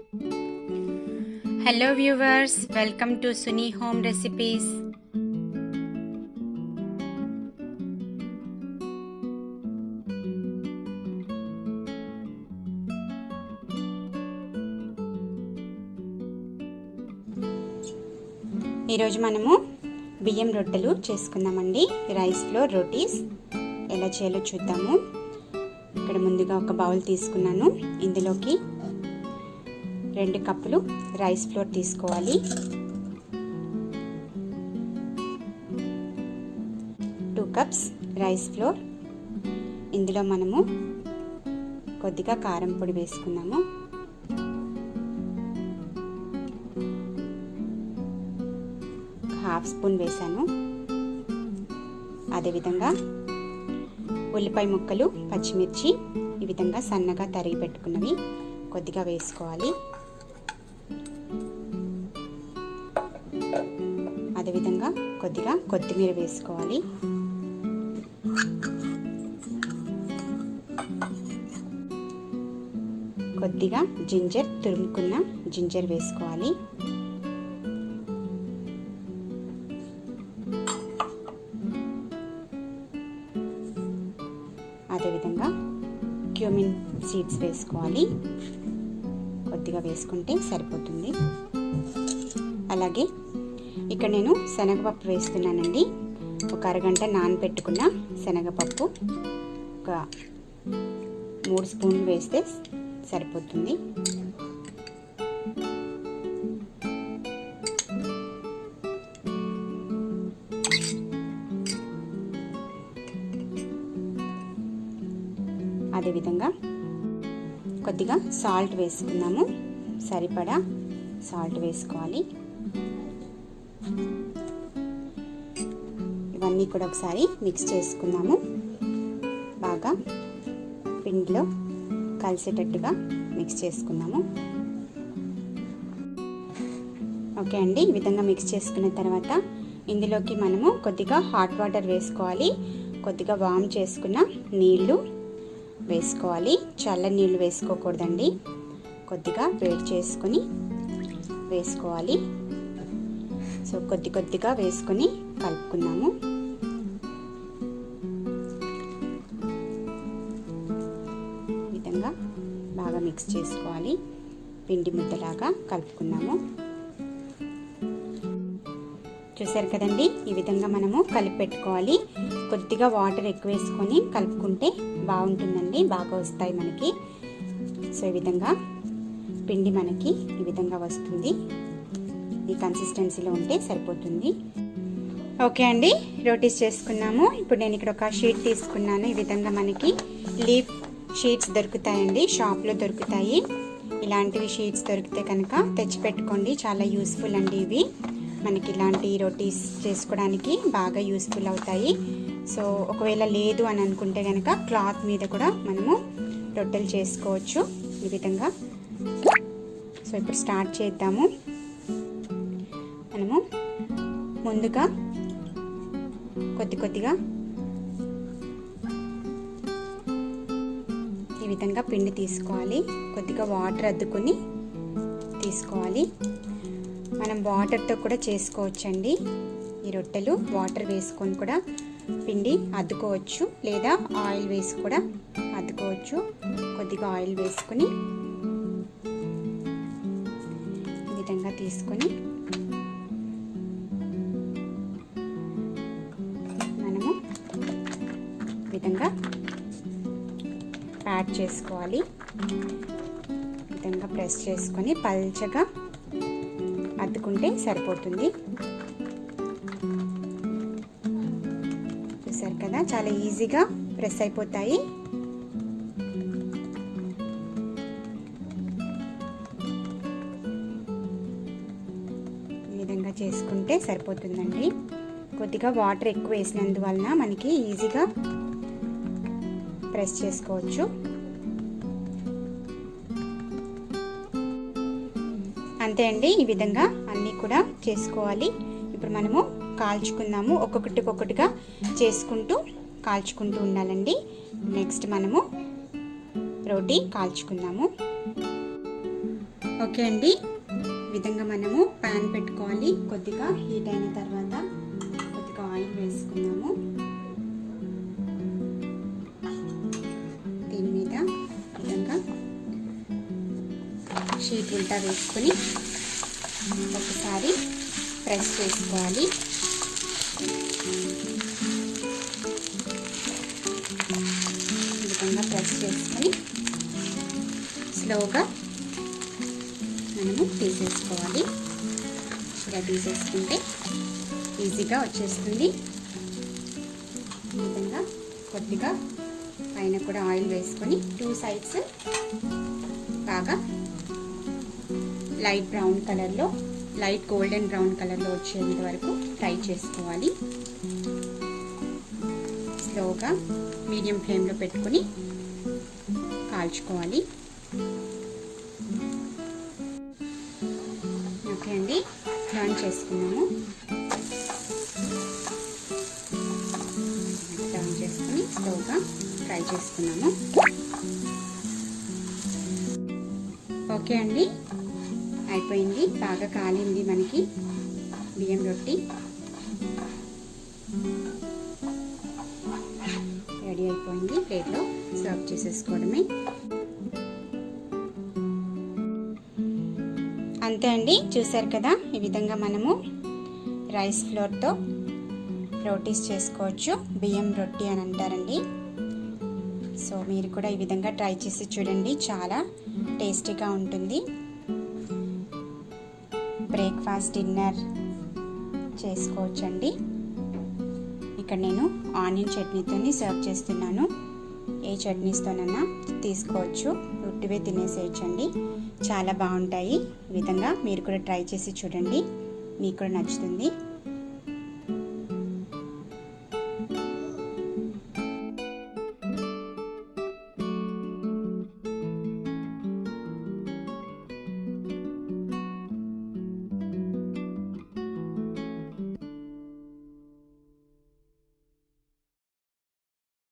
Hello viewers, welcome to Suni home recipes. ఈరోజు మనము బియ్యం రొట్టెలు చేసుకుందామండి. రైస్ ఫ్లోర్ రోటీస్ ఎలా చేయాలో చూద్దాము. ఇక్కడ ముందుగా ఒక బౌల్ తీసుకున్నాను. ఇందులోకి 2 కప్పులు రైస్ ఫ్లోర్ తీసుకోవాలి. 2 కప్స్ రైస్ ఫ్లోర్. ఇందులో మనము కొద్దిగా కారం పొడి వేసుకున్నాము. ½ స్పూన్ వేసాను. అదేవిధంగా ఉల్లిపాయ ముక్కలు, పచ్చిమిర్చి ఈ విధంగా సన్నగా తరిగి పెట్టుకున్నవి కొద్దిగా వేసుకోవాలి. అదేవిధంగా కొద్దిగా కొత్తిమీర వేసుకోవాలి. కొద్దిగా జింజర్, తురుముకున్న జింజర్ వేసుకోవాలి. అదేవిధంగా క్యూమిన్ సీడ్స్ వేసుకోవాలి. కొద్దిగా వేసుకుంటే సరిపోతుంది. అలాగే ఇక్కడ నేను శనగపప్పు వేస్తున్నానండి. ఒక అరగంట నానబెట్టుకున్న శనగపప్పు ఒక 3 స్పూన్లు వేస్తే సరిపోతుంది. అదేవిధంగా కొద్దిగా సాల్ట్ వేసుకున్నాము. సరిపడా సాల్ట్ వేసుకోవాలి. ఇవన్నీ కూడా ఒకసారి మిక్స్ చేసుకుందాము. బాగా పిండిలో కలిసేటట్టుగా మిక్స్ చేసుకుందాము. ఓకే అండి, ఈ విధంగా మిక్స్ చేసుకున్న తర్వాత ఇందులోకి మనము కొద్దిగా హాట్ వాటర్ వేసుకోవాలి. కొద్దిగా వార్మ్ చేసుకున్న నీళ్లు వేసుకోవాలి. చల్ల నీళ్ళు వేసుకోకూడదండి. కొద్దిగా వేడి చేసుకొని వేసుకోవాలి. సో కొద్దిగా వేసుకొని కలుపుకున్నాము. ఈ విధంగా బాగా మిక్స్ చేసుకోవాలి. పిండి ముద్దలాగా కలుపుకున్నాము. చూసారు కదండి, ఈ విధంగా మనము కలిపి పెట్టుకోవాలి. కొద్దిగా వాటర్ ఎక్కువ వేసుకొని కలుపుకుంటే బాగుంటుందండి, బాగా వస్తాయి మనకి. సో ఈ విధంగా పిండి మనకి ఈ విధంగా వస్తుంది. ఈ కన్సిస్టెన్సీలో ఉంటే సరిపోతుంది. ఓకే అండి, రోటీస్ చేసుకున్నాము. ఇప్పుడు నేను ఇక్కడ ఒక షీట్ తీసుకున్నాను. ఈ విధంగా మనకి లీఫ్ షీట్స్ దొరుకుతాయండి, షాప్లో దొరుకుతాయి. ఇలాంటివి షీట్స్ దొరికితే కనుక తెచ్చిపెట్టుకోండి. చాలా యూస్ఫుల్ అండి ఇవి. మనకి ఇలాంటి రోటీస్ చేసుకోవడానికి బాగా యూస్ఫుల్ అవుతాయి. సో ఒకవేళ లేదు అని అనుకుంటే కనుక క్లాత్ మీద కూడా మనము రొట్టెలు చేసుకోవచ్చు ఈ విధంగా. సో ఇప్పుడు స్టార్ట్ చేద్దాము. మనము ముందుగా కొద్దిగా ఈ విధంగా పిండి తీసుకోవాలి. కొద్దిగా వాటర్ అద్దుకొని తీసుకోవాలి. మనం వాటర్తో కూడా చేసుకోవచ్చండి ఈ రొట్టెలు. వాటర్ వేసుకొని కూడా పిండి అద్దుకోవచ్చు, లేదా ఆయిల్ వేసి కూడా అద్దుకోవచ్చు. కొద్దిగా ఆయిల్ వేసుకొని ఈ విధంగా తీసుకొని మనము ఈ విధంగా ప్యాక్ చేసుకోవాలి. ఈ విధంగా ప్రెస్ చేసుకొని పల్చగా అద్దుకుంటే సరిపోతుంది. చూసారు కదా, చాలా ఈజీగా ప్రెస్ అయిపోతాయి. ఈ విధంగా చేసుకుంటే సరిపోతుందండి. కొద్దిగా వాటర్ ఎక్కువ వేసినందువలన మనకి ఈజీగా ప్రెస్ చేసుకోవచ్చు. అంతే అండి, ఈ విధంగా అన్నీ కూడా చేసుకోవాలి. ఇప్పుడు మనము కాల్చుకుందాము. ఒక్కొక్కటిగా చేసుకుంటూ కాల్చుకుంటూ ఉండాలండి. నెక్స్ట్ మనము రోటీ కాల్చుకుందాము. ఓకే అండి, ఈ విధంగా మనము ప్యాన్ పెట్టుకోవాలి. కొద్దిగా హీట్ అయిన తర్వాత కొద్దిగా ఆయిల్ వేసుకుందాము. దీని మీద ఈ విధంగా షీట్ ఉల్టా వేసుకొని ఒకసారి ప్రెస్ చేసుకోవాలి. ఈ విధంగా ప్రెస్ చేసుకొని స్లోగా మనము తీసేసుకోవాలి. ఇలా తీసేసుకుంటే ఈజీగా వచ్చేస్తుంది. ఈ విధంగా కొద్దిగా పైన కూడా ఆయిల్ వేసుకొని 2 సైడ్స్ బాగా లైట్ బ్రౌన్ కలర్లో, లైట్ గోల్డెన్ బ్రౌన్ కలర్లో వచ్చేంత వరకు ఫ్రై చేసుకోవాలి. స్లోగా మీడియం ఫ్లేమ్లో పెట్టుకొని కాల్చుకోవాలి. ఓకే అండి, టర్న్ చేసుకున్నాము. టర్న్ చేసుకుని స్లోగా ఫ్రై చేసుకున్నాము. ఓకే అండి, అయిపోయింది. బాగా కాలింది మనకి బియ్యం రొట్టి. రెడీ అయిపోయింది. ప్లేట్లో సర్వ్ చేసేసుకోవడమే. అంతే అండి, చూసారు కదా. ఈ విధంగా మనము రైస్ ఫ్లోర్తో రోటీస్ చేసుకోవచ్చు. బియ్యం రొట్టి అని అంటారండి. సో మీరు కూడా ఈ విధంగా ట్రై చేసి చూడండి, చాలా టేస్టీగా ఉంటుంది. బ్రేక్ఫాస్ట్, డిన్నర్ చేసుకోవచ్చండి. ఇక్కడ నేను ఆనియన్ చట్నీతో సర్వ్ చేస్తున్నాను. ఏ చట్నీస్తోనన్నా తీసుకోవచ్చు, ఉట్టివే తినేసేయచ్చండి. చాలా బాగుంటాయి. ఈ విధంగా మీరు కూడా ట్రై చేసి చూడండి, మీకు కూడా నచ్చుతుంది.